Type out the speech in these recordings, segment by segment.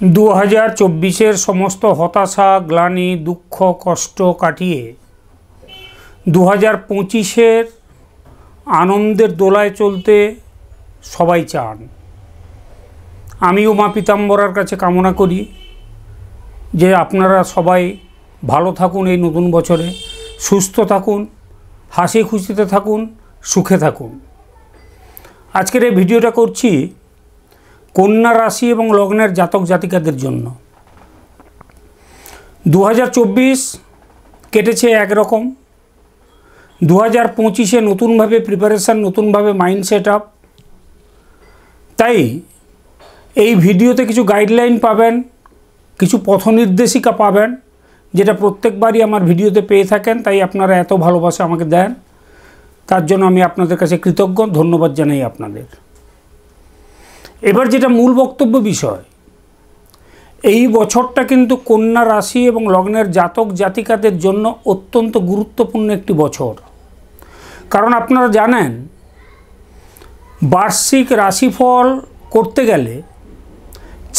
2024 সমস্ত হতাশা, গ্লানি, দুঃখ, কষ্ট কাটিয়ে 2025 আনন্দের দোলায় চলতে সবাই চান। আমিও মা পীতাম্বরার কাছে কামনা করি যে আপনারা সবাই ভালো থাকুন, এই নতুন বছরে সুস্থ থাকুন, হাসি খুশিতে থাকুন, সুখে থাকুন। আজকের এই ভিডিওটা করছি কন্যা রাশি এবং লগ্নের জাতক জাতিকাদের জন্য। 2024 কেটেছে একরকম, 2025 নতুনভাবে প্রিপারেশান, নতুনভাবে মাইন্ড সেট আপ। তাই এই ভিডিওতে কিছু গাইডলাইন পাবেন, কিছু পথ নির্দেশিকা পাবেন, যেটা প্রত্যেকবারই আমার ভিডিওতে পেয়ে থাকেন। তাই আপনারা এত ভালোবাসা আমাকে দেন, তার জন্য আমি আপনাদের কাছে কৃতজ্ঞ, ধন্যবাদ জানাই আপনাদের। এবার যেটা মূল বক্তব্য বিষয়, এই বছরটা কিন্তু কন্যা রাশি এবং লগ্নের জাতক জাতিকাদের জন্য অত্যন্ত গুরুত্বপূর্ণ একটি বছর। কারণ আপনারা জানেন, বার্ষিক রাশিফল করতে গেলে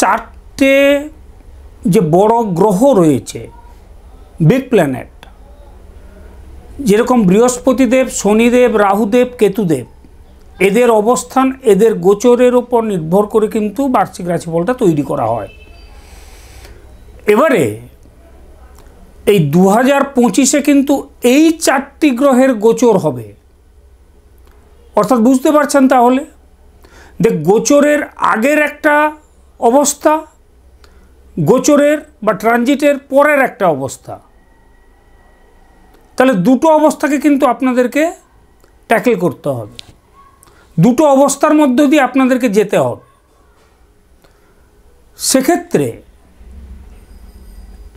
4টে যে বড় গ্রহ রয়েছে, বিগ প্ল্যানেট, যেরকম বৃহস্পতিদেব, শনিদেব, রাহুদেব, কেতুদেব, এদের অবস্থান, এদের গোচরের উপর নির্ভর করে কিন্তু বার্ষিক রাশিফলটা তৈরি করা হয়। এবারে এই 2025 কিন্তু এই 4টি গ্রহের গোচর হবে। অর্থাৎ বুঝতে পারছেন তাহলে, গোচরের আগের একটা অবস্থা, গোচরের বা ট্রানজিটের পরের একটা অবস্থা। তাহলে দুটো অবস্থাকে কিন্তু আপনাদেরকে ট্যাকেল করতে হবে, দুটো অবস্থার মধ্য দিয়ে আপনাদেরকে যেতে হবে। সেক্ষেত্রে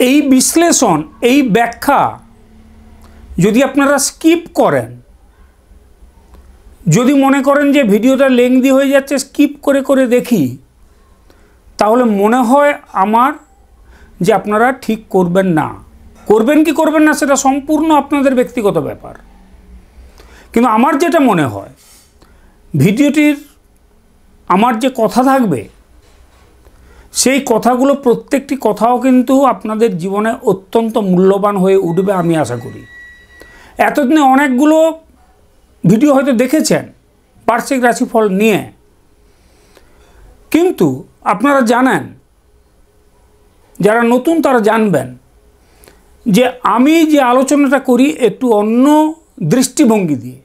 এই বিশ্লেষণ, এই ব্যাখ্যা যদি আপনারা স্কিপ করেন, যদি মনে করেন যে ভিডিওটা লেংদি হয়ে যাচ্ছে, স্কিপ করে করে দেখি, তাহলে মনে হয় আমার যে আপনারা ঠিক করবেন না। করবেন কি করবেন না সেটা সম্পূর্ণ আপনাদের ব্যক্তিগত ব্যাপার। কিন্তু আমার যেটা মনে হয়, ভিডিওটির আমার যে কথা থাকবে, সেই কথাগুলো প্রত্যেকটি কথাও কিন্তু আপনাদের জীবনে অত্যন্ত মূল্যবান হয়ে উঠবে আমি আশা করি। এতদিনে অনেকগুলো ভিডিও হয়তো দেখেছেন বার্ষিক রাশিফল নিয়ে, কিন্তু আপনারা জানেন, যারা নতুন তারা জানবেন যে আমি যে আলোচনাটা করি একটু অন্য দৃষ্টিভঙ্গি দিয়ে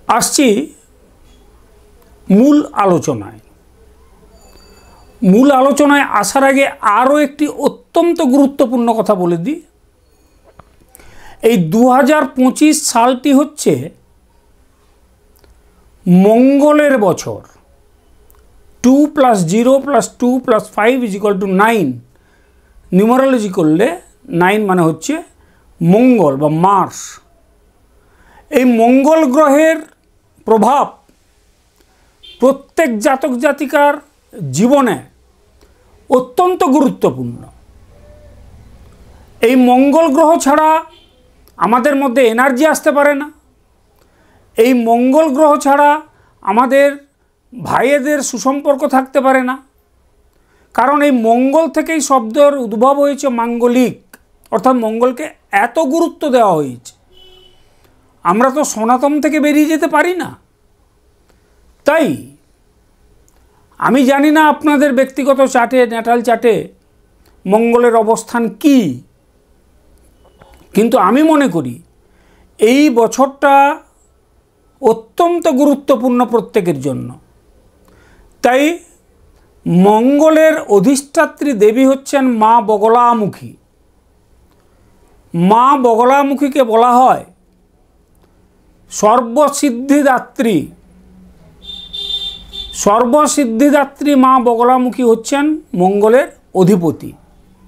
আসছি। মূল আলোচনায় আসার আগে আরও একটি অত্যন্ত গুরুত্বপূর্ণ কথা বলে দিই। এই 2025 সালটি হচ্ছে মঙ্গলের বছর। 2 + 0 + 2 + 5 = 9। নিউমারোলজি করলে 9 মানে হচ্ছে মঙ্গল বা মার্স। এই মঙ্গল গ্রহের প্রভাব প্রত্যেক জাতক জাতিকার জীবনে অত্যন্ত গুরুত্বপূর্ণ। এই মঙ্গল গ্রহ ছাড়া আমাদের মধ্যে এনার্জি আসতে পারে না। এই মঙ্গল গ্রহ ছাড়া আমাদের ভাইয়েদের সুসম্পর্ক থাকতে পারে না। কারণ এই মঙ্গল থেকেই শব্দের উদ্ভব হয়েছে মাঙ্গলিক, অর্থাৎ মঙ্গলকে এত গুরুত্ব দেওয়া হয়েছে। আমরা তো সনাতন থেকে বেরিয়ে যেতে পারি না। তাই আমি জানি না আপনাদের ব্যক্তিগত চার্টে, ন্যাটাল চার্টে মঙ্গলের অবস্থান কি, কিন্তু আমি মনে করি এই বছরটা অত্যন্ত গুরুত্বপূর্ণ প্রত্যেকের জন্য। তাই মঙ্গলের অধিষ্ঠাত্রী দেবী হচ্ছেন মা বগলামুখী। মা বগলামুখীকে বলা হয় সর্বসিদ্ধিদাত্রী। সর্বসিদ্ধিদাত্রী মা বগলামুখী হচ্ছেন মঙ্গলের অধিপতি,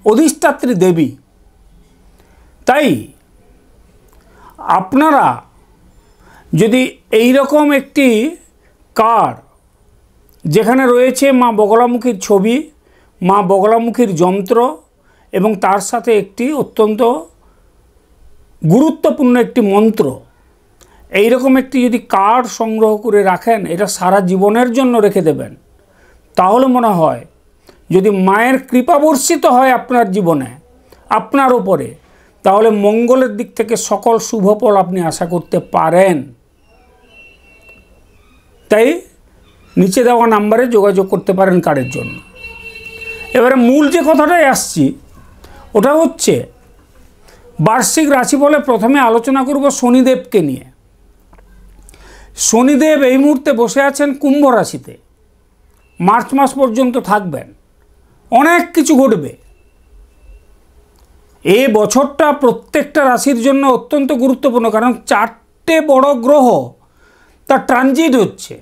অধিষ্ঠাত্রী দেবী। তাই আপনারা যদি এই রকম একটি কার্ড, যেখানে রয়েছে মা বগলামুখীর ছবি, মা বগলামুখীর যন্ত্র এবং তার সাথে একটি অত্যন্ত গুরুত্বপূর্ণ একটি মন্ত্র, এই রকম একটি যদি কার্ড সংগ্রহ করে রাখেন, এটা সারা জীবনের জন্য রেখে দেবেন, তাহলে মনে হয় যদি মায়ের কৃপা বর্ষিত হয় আপনার জীবনে, আপনার উপরে, তাহলে মঙ্গলের দিক থেকে সকল শুভ ফল আপনি আশা করতে পারেন। তাই নিচে দেওয়া নাম্বারে যোগাযোগ করতে পারেন কার্ডের জন্য। এবারে মূল যে কথাটাই আসছি ওটা হচ্ছে বার্ষিক রাশিফলে প্রথমে আলোচনা করব শনিদেবকে নিয়ে। শনিদেব এই মুহূর্তে বসে আছেন কুম্ভ রাশিতে, মার্চ মাস পর্যন্ত থাকবেন। অনেক কিছু ঘটবে এই বছরটা, প্রত্যেকটা রাশির জন্য অত্যন্ত গুরুত্বপূর্ণ, কারণ 4টে বড় গ্রহ তার ট্রানজিট হচ্ছে,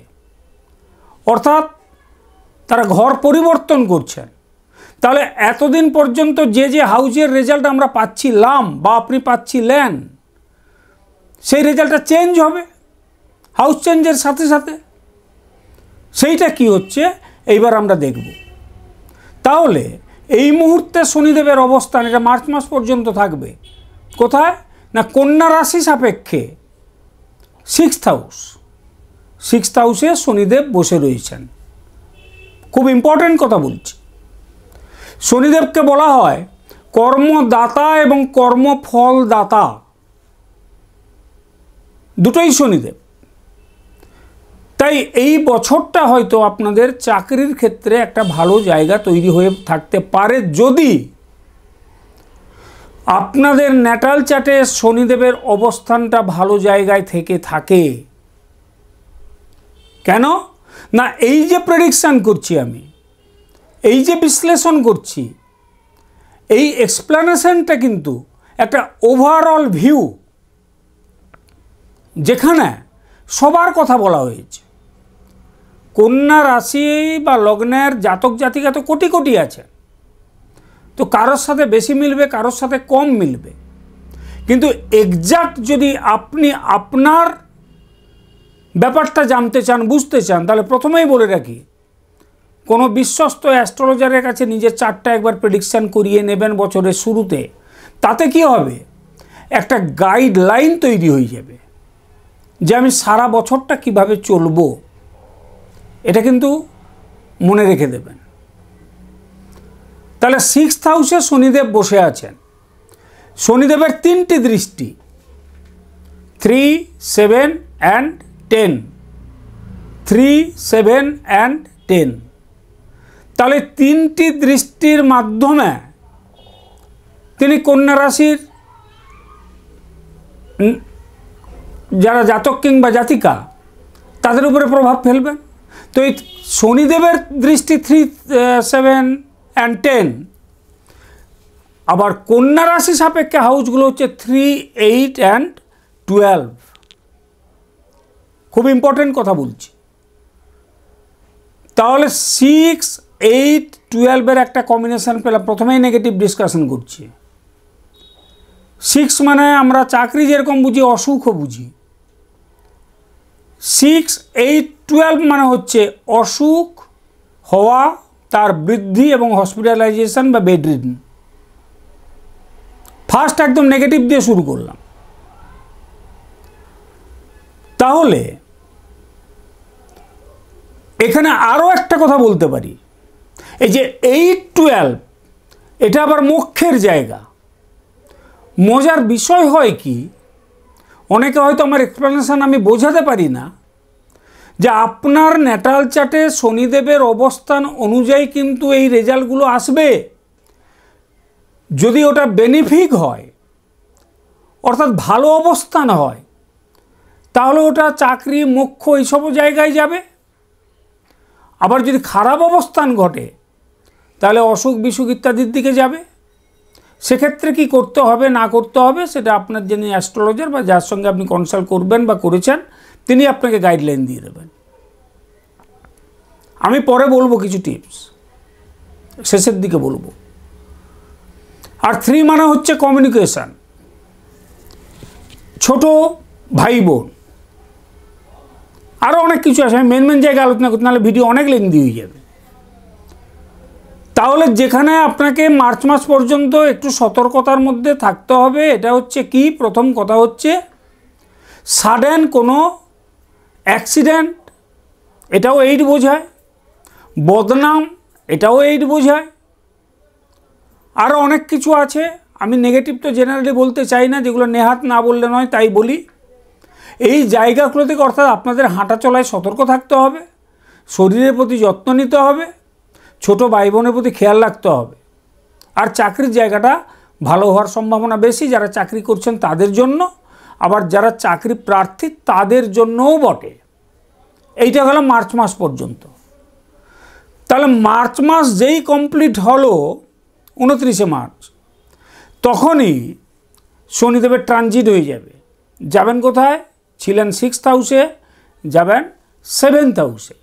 অর্থাৎ তারা ঘর পরিবর্তন করছেন। তাহলে এতদিন পর্যন্ত যে যে হাউজের রেজাল্ট আমরা পাচ্ছিলাম বা আপনি পাচ্ছিলেন, সেই রেজাল্টটা চেঞ্জ হবে হাউস চেঞ্জের সাথে সাথে। সেইটা কি হচ্ছে এইবার আমরা দেখব। তাহলে এই মুহূর্তে শনিদেবের অবস্থান, এটা মার্চ মাস পর্যন্ত থাকবে কোথায় না কন্যা রাশি সাপেক্ষে 6th হাউসে শনিদেব বসে রয়েছেন। খুব ইম্পর্টেন্ট কথা বলছি। শনিদেবকে বলা হয় কর্মদাতা এবং কর্মফলদাতা, দুটোই শনিদেব। তাই এই বছরটা হয়তো আপনাদের চাকরির ক্ষেত্রে একটা ভালো জায়গা তৈরি হয়ে থাকতে পারে, যদি আপনাদের ন্যাটাল চার্টে শনিদেবের অবস্থানটা ভালো জায়গায় থেকে থাকে। কেন না, এই যে প্রেডিকশান করছি আমি, এই যে বিশ্লেষণ করছি, এই এক্সপ্লেনেশনটা কিন্তু একটা ওভারঅল ভিউ, যেখানে সবার কথা বলা হয়েছে। কন্যা রাশি বা লগ্নের জাতক জাতিকা তো কোটি কোটি আছে, তো কারোর সাথে বেশি মিলবে, কারোর সাথে কম মিলবে, কিন্তু এক্সাক্ট যদি আপনি আপনার ব্যাপারটা জানতে চান, বুঝতে চান, তাহলে প্রথমেই বলে রাখি, কোনো বিশ্বস্ত অ্যাস্ট্রোলজারের কাছে নিজের চার্টটা একবার প্রেডিকশান করিয়ে নেবেন বছরের শুরুতে। তাতে কি হবে, একটা গাইডলাইন তৈরি হয়ে যাবে যে আমি সারা বছরটা কিভাবে চলবো। এটা কিন্তু মনে রেখে দেবেন। তাহলে 6th হাউসে শনিদেব বসে আছেন। শনিদেবের 3টি দৃষ্টি, 3, 7 and 10, 3, 7 and 10। তাহলে 3টি দৃষ্টির মাধ্যমে তিনি কন্যা রাশির যারা জাতক কিংবা জাতিকা তাদের উপরে প্রভাব ফেলবেন। তো এই শনিদেবের দৃষ্টি 3, 7 and 10, আবার কন্যা রাশি সাপেক্ষে হাউসগুলো হচ্ছে 3, 8 and 12। খুব ইম্পর্টেন্ট কথা বলছি। তাহলে 6, 8, 12 একটা কম্বিনেশান পেলাম। প্রথমেই নেগেটিভ ডিসকাশন করছি। 6 মানে আমরা চাকরি যেরকম বুঝি, অসুখও বুঝি। 6, 8, 12 মানে হচ্ছে অসুখ হওয়া, তার বৃদ্ধি এবং হসপিটালাইজেশন বা বেড রিডন। ফার্স্ট একদম নেগেটিভ দিয়ে শুরু করলাম। তাহলে এখানে আরও একটা কথা বলতে পারি, এই যে 8, 12 এটা আবার মোক্ষের জায়গা। মজার বিষয় হয় কি, অনেকে হয়তো আমার এক্সপ্লেনেশন আমি বোঝাতে পারি না, যে আপনার ন্যাটাল চার্টে শনিদেবের অবস্থান অনুযায়ী কিন্তু এই রেজাল্টগুলো আসবে। যদি ওটা বেনিফিক হয়, অর্থাৎ ভালো অবস্থান হয়, তাহলে ওটা চাকরি, মোক্ষ এইসব জায়গায় যাবে। আবার যদি খারাপ অবস্থান ঘটে, তাহলে অসুখ বিসুখ ইত্যাদির দিকে যাবে। সেক্ষেত্রে কি করতে হবে না করতে হবে, সেটা আপনার যিনি অ্যাস্ট্রোলজার বা যার সঙ্গে আপনি কনসাল্ট করবেন বা করেছেন, তিনি আপনাকে গাইডলাইন দিয়ে দেবেন। আমি পরে বলবো কিছু টিপস, শেষের দিকে বলবো। আর 3 মানে হচ্ছে কমিউনিকেশান, ছোট ভাই বোন, আরও অনেক কিছু আছে। আমি মেন জায়গায় আলোচনা করতে নাহলে ভিডিও অনেক লেন্দি হয়ে যাবে। তাহলে যেখানে আপনাকে মার্চ মাস পর্যন্ত একটু সতর্কতার মধ্যে থাকতে হবে, এটা হচ্ছে কি, প্রথম কথা হচ্ছে সাডেন কোনো অ্যাক্সিডেন্ট, এটাও 8 বোঝায়। বদনাম, এটাও 8 বোঝায়। আরও অনেক কিছু আছে, আমি নেগেটিভ তো জেনারেলি বলতে চাই না, যেগুলো নেহাত না বললে নয় তাই বলি। এই জায়গাগুলো থেকে অর্থাৎ আপনাদের হাঁটা চলায় সতর্ক থাকতে হবে, শরীরের প্রতি যত্ন নিতে হবে, ছোট ভাই বোনের প্রতি খেয়াল রাখতে হবে। আর চাকরির জায়গাটা ভালো হওয়ার সম্ভাবনা বেশি, যারা চাকরি করছেন তাদের জন্য, আবার যারা চাকরি প্রার্থী তাদের জন্যও বটে। এইটা হলো মার্চ মাস পর্যন্ত। তাহলে মার্চ মাস যেই কমপ্লিট হলো 29শে মার্চ, তখনই শনিদেবের ট্রানজিট হয়ে যাবে। যাবেন কোথায়? ছিলেন 6th হাউসে, যাবেন 7th হাউসে।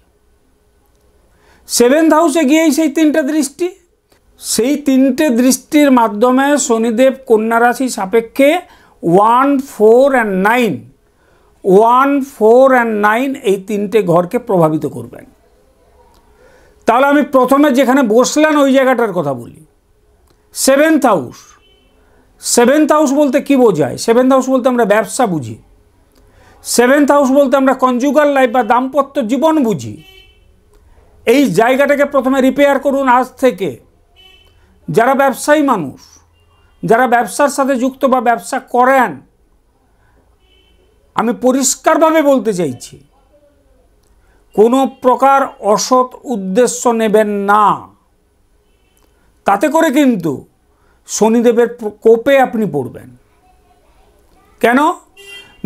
7th হাউসে গিয়েই সেই 3টে দৃষ্টি, সেই 3টে দৃষ্টির মাধ্যমে শনিদেব কন্যা রাশি সাপেক্ষে 1, 4 and 9 1, 4 and 9 এই 3টে ঘরকে প্রভাবিত করবেন। তাহলে আমি প্রথমে যেখানে বসলেন ওই জায়গাটার কথা বলি। 7th হাউস, 7th হাউস বলতে কি বোঝায়? 7th হাউস বলতে আমরা ব্যবসা বুঝি। 7th হাউস বলতে আমরা কনজুগাল লাইফ বা দাম্পত্য জীবন বুঝি। এই জায়গাটাকে প্রথমে রিপেয়ার করুন আজ থেকে। যারা ব্যবসায়ী মানুষ, যারা ব্যবসার সাথে যুক্ত বা ব্যবসা করেন, আমি পরিষ্কারভাবে বলতে চাইছি, কোনো প্রকার অসৎ উদ্দেশ্য নেবেন না। তাতে করে কিন্তু শনিদেবের কোপে আপনি পড়বেন। কেন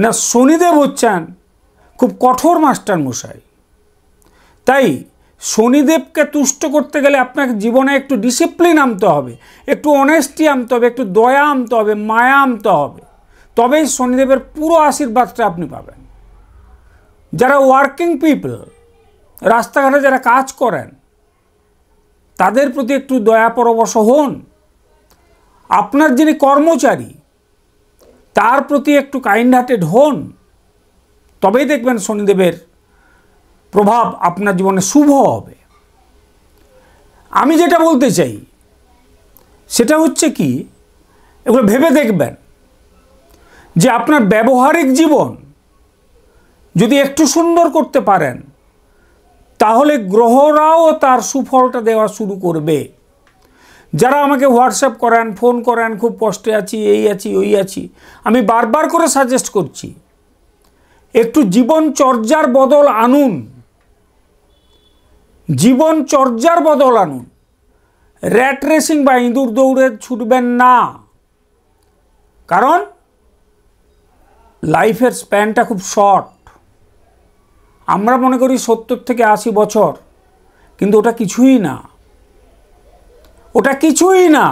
না? শনিদেব হচ্ছেন খুব কঠোর মাস্টার মশাই। তাই শনিদেবকে তুষ্ট করতে গেলে আপনাকে জীবনে একটু ডিসিপ্লিন আনতে হবে, একটু অনেস্টি আনতে হবে, একটু দয়া আনতে হবে, মায়া আনতে হবে, তবেই শনিদেবের পুরো আশীর্বাদটা আপনি পাবেন। যারা ওয়ার্কিং পিপল, রাস্তাঘাটে যারা কাজ করেন, তাদের প্রতি একটু দয়া পরবশ হন। আপনার যিনি কর্মচারী, তার প্রতি একটু কাইন্ড হার্টেড হন, তবেই দেখবেন শনিদেবের প্রভাব আপনার জীবনে শুভ হবে। আমি যেটা বলতে চাই সেটা হচ্ছে কি, এগুলো ভেবে দেখবেন যে আপনার ব্যবহারিক জীবন যদি একটু সুন্দর করতে পারেন, তাহলে গ্রহরাও তার সুফলটা দেওয়া শুরু করবে। যারা আমাকে হোয়াটসঅ্যাপ করেন, ফোন করেন, খুব কষ্টে আছি, এই আছি, ওই আছি, আমি বারবার করে সাজেস্ট করছি, একটু জীবনচর্যার বদল আনুন। জীবনচর্যার বদল আনুন। র্যাট রেসিং বা ইঁদুর দৌড়ে ছুটবেন না, কারণ লাইফের স্প্যানটা খুব শর্ট। আমরা মনে করি 70 থেকে 80 বছর, কিন্তু ওটা কিছুই না, ওটা কিছুই না।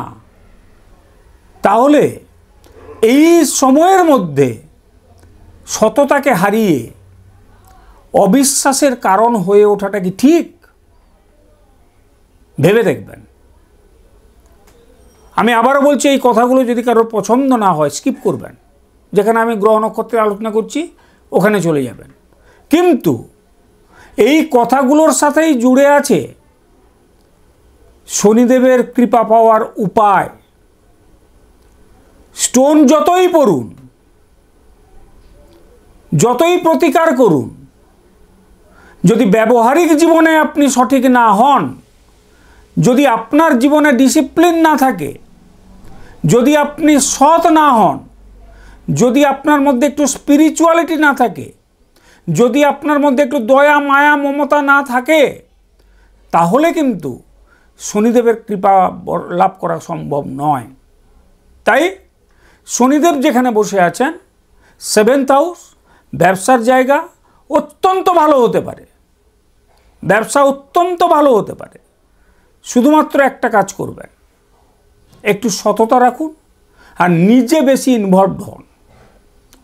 তাহলে এই সময়ের মধ্যে সততাকে হারিয়ে অবিশ্বাসের কারণ হয়ে ওঠাটা কি ঠিক? ভেবে দেখবেন। আমি আবারও বলছি, এই কথাগুলো যদি কারোর পছন্দ না হয় স্কিপ করবেন। যেখানে আমি গ্রহ নক্ষত্রের আলোচনা করছি ওখানে চলে যাবেন। কিন্তু এই কথাগুলোর সাথেই জুড়ে আছে শনিদেবের কৃপা পাওয়ার উপায়। স্টোন যতই পড়ুন, যতই প্রতিকার করুন, যদি ব্যবহারিক জীবনে আপনি সঠিক না হন, যদি আপনার জীবনে ডিসিপ্লিন না থাকে, যদি আপনি সৎ না হন, যদি আপনার মধ্যে একটু স্পিরিচুয়ালিটি না থাকে, যদি আপনার মধ্যে একটু দয়া, মায়া, মমতা না থাকে, তাহলে কিন্তু শনিদেবের কৃপা লাভ করা সম্ভব নয়। তাই শনিদেব যেখানে বসে আছেন, 7th হাউস, ব্যবসার জায়গা অত্যন্ত ভালো হতে পারে, ব্যবসা অত্যন্ত ভালো হতে পারে। শুধুমাত্র একটা কাজ করবেন, একটু সততা রাখুন আর নিজে বেশি ইনভলভড হন,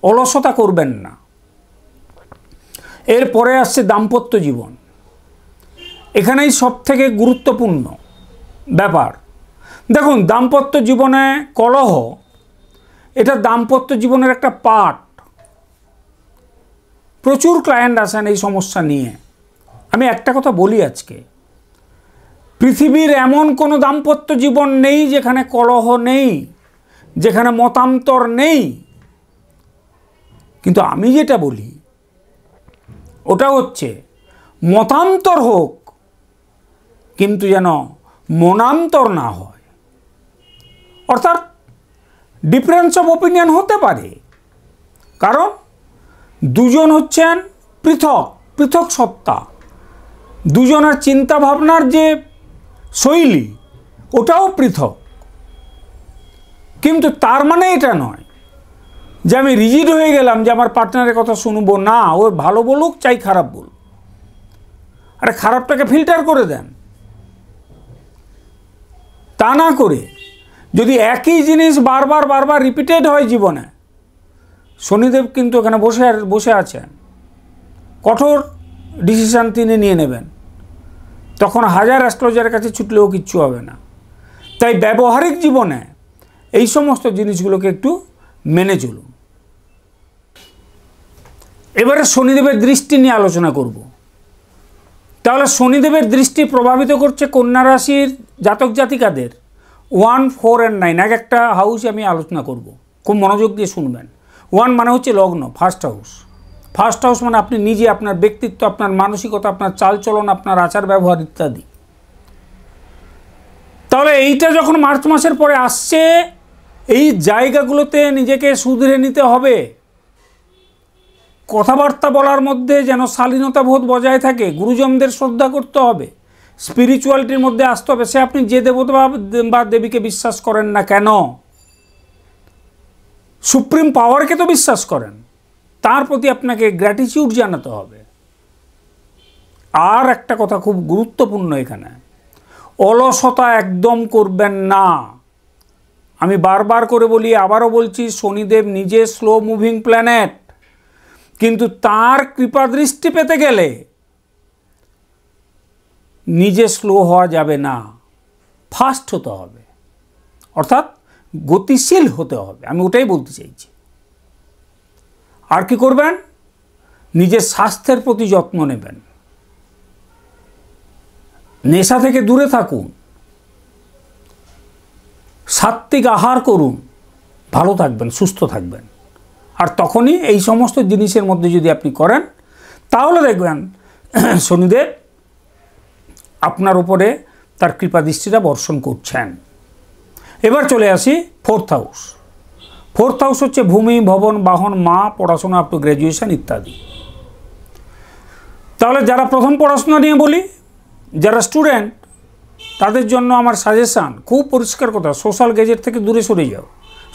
অলসতা করবেন না। এরপরে আসছে দাম্পত্য জীবন। এখানেই সবথেকে গুরুত্বপূর্ণ ব্যাপার। দেখুন, দাম্পত্য জীবনে কলহ, এটা দাম্পত্য জীবনের একটা পার্ট। প্রচুর ক্লায়েন্ট আসেন এই সমস্যা নিয়ে। আমি একটা কথা বলি আজকে, পৃথিবীর এমন কোনো দাম্পত্য জীবন নেই যেখানে কলহ নেই, যেখানে মতান্তর নেই। কিন্তু আমি যেটা বলি ওটা হচ্ছে, মতান্তর হোক, কিন্তু যেন মনান্তর না হয়। অর্থাৎ ডিফারেন্স অফ ওপিনিয়ন হতে পারে, কারণ দুজন হচ্ছেন পৃথক পৃথক সত্তা, দুজনের চিন্তা ভাবনার যে শৈলী ওটাও পৃথক। কিন্তু তার মানে এটা নয় যে আমি রিজিড হয়ে গেলাম যে আমার পার্টনারের কথা শুনবো না, ও ভালো বলুক চাই খারাপ বলুক। আরে খারাপটাকে ফিল্টার করে দেন। তা না করে যদি একই জিনিস বারবার বারবার রিপিটেড হয় জীবনে, শনিদেব কিন্তু এখানে বসে আছেন, কঠোর ডিসিশান তিনি নিয়ে নেবেন, তখন হাজার অ্যাস্ট্রোলজারের কাছে ছুটলেও কিচ্ছু হবে না। তাই ব্যবহারিক জীবনে এই সমস্ত জিনিসগুলোকে একটু মেনে চলুন। এবারে শনিদেবের দৃষ্টি নিয়ে আলোচনা করব। তাহলে শনিদেবের দৃষ্টি প্রভাবিত করছে কন্যা রাশির জাতক জাতিকাদের 1, 4 and 9, এক একটা হাউস আমি আলোচনা করব, খুব মনোযোগ দিয়ে শুনবেন। 1 মানে হচ্ছে লগ্ন, ফার্স্ট হাউস। ফার্স্ট হাউস মানে আপনি নিজে, আপনার ব্যক্তিত্ব, আপনার মানসিকতা, আপনার চালচলন, আপনার আচার ব্যবহার ইত্যাদি। তাহলে এইটা যখন মার্চ মাসের পরে আসছে, এই জায়গাগুলোতে নিজেকে শুধরে নিতে হবে। কথাবার্তা বলার মধ্যে যেন শালীনতা বোধ বজায় থাকে, গুরুজনদের শ্রদ্ধা করতে হবে, স্পিরিচুয়ালিটির মধ্যে আসতে হবে। সে আপনি যে দেবতা বা দেবীকে বিশ্বাস করেন না কেন, সুপ্রিম পাওয়ারকে তো বিশ্বাস করেন, তার প্রতি আপনাকে গ্র্যাটিটিউড জানাতে হবে। আর একটা কথা খুব গুরুত্বপূর্ণ এখানে, অলসতা একদম করবেন না। আমি বারবার করে বলি, আবারও বলছি, শনিদেব নিজে স্লো মুভিং প্ল্যানেট, কিন্তু তার কৃপা দৃষ্টি পেতে গেলে নিজে স্লো হওয়া যাবে না, ফাস্ট হতে হবে, অর্থাৎ গতিশীল হতে হবে। আমি ওটাই বলতে চাইছি। আর কি করবেন? নিজের স্বাস্থ্যের প্রতি যত্ন নেবেন, নেশা থেকে দূরে থাকুন, সাত্ত্বিক আহার করুন, ভালো থাকবেন, সুস্থ থাকবেন। আর তখনই এই সমস্ত জিনিসের মধ্যে যদি আপনি করেন, তাহলে দেখবেন শনিদেব আপনার উপরে তার কৃপা দৃষ্টিটা বর্ষণ করছেন। এবার চলে আসি 4th হাউস। 4th হাউস হচ্ছে ভূমি, ভবন, বাহন, মা, পড়াশোনা আপ টু গ্র্যাজুয়েশন ইত্যাদি। তাহলে যারা প্রথম পড়াশোনা নিয়ে বলি, যারা স্টুডেন্ট, তাদের জন্য আমার সাজেশান খুব পরিষ্কার কথা, সোশ্যাল গ্যাজেট থেকে দূরে সরে যাও,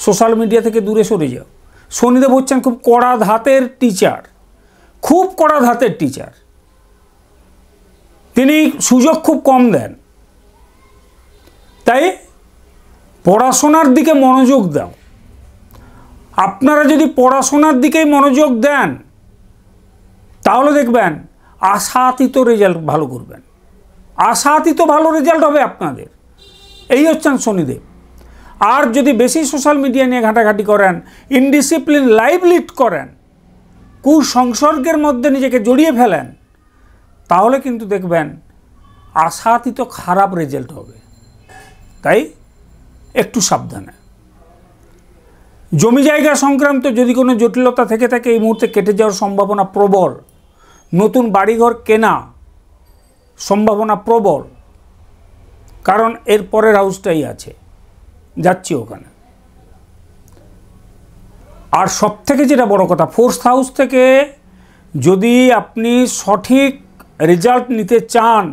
সোশ্যাল মিডিয়া থেকে দূরে সরে যাও। শনিদেব হচ্ছেন খুব কড়া ধাতের টিচার, খুব কড়া ধাতের টিচার। তিনি সুযোগ খুব কম দেন। তাই পড়াশোনার দিকে মনোযোগ দাও। আপনারা যদি পড়াশোনার দিকেই মনোযোগ দেন, তাহলে দেখবেন আশাতীত রেজাল্ট ভালো করবেন, আশাতীত ভালো রেজাল্ট হবে আপনাদের। এই হচ্ছেন শনিদেব। আর যদি বেশি সোশ্যাল মিডিয়া নিয়ে ঘাঁটাঘাঁটি করেন, ইনডিসিপ্লিন লাইফ লিড করেন, কুসংসর্গের মধ্যে নিজেকে জড়িয়ে ফেলেন, তাহলে কিন্তু দেখবেন আশাতীত খারাপ রেজাল্ট হবে। তাই একটু সাবধানে। জমি জায়গা সংক্রান্ত যদি কোনো জটিলতা থেকে থাকে, এই মুহূর্তে কেটে যাওয়ার সম্ভাবনা প্রবল। নতুন বাড়িঘর কেনা সম্ভাবনা প্রবল, কারণ এর পরের হাউসটাই আছে, যাচ্ছি ওখানে। আর সব থেকে যেটা বড় কথা, 4th হাউস থেকে যদি আপনি সঠিক রেজাল্ট নিতে চান,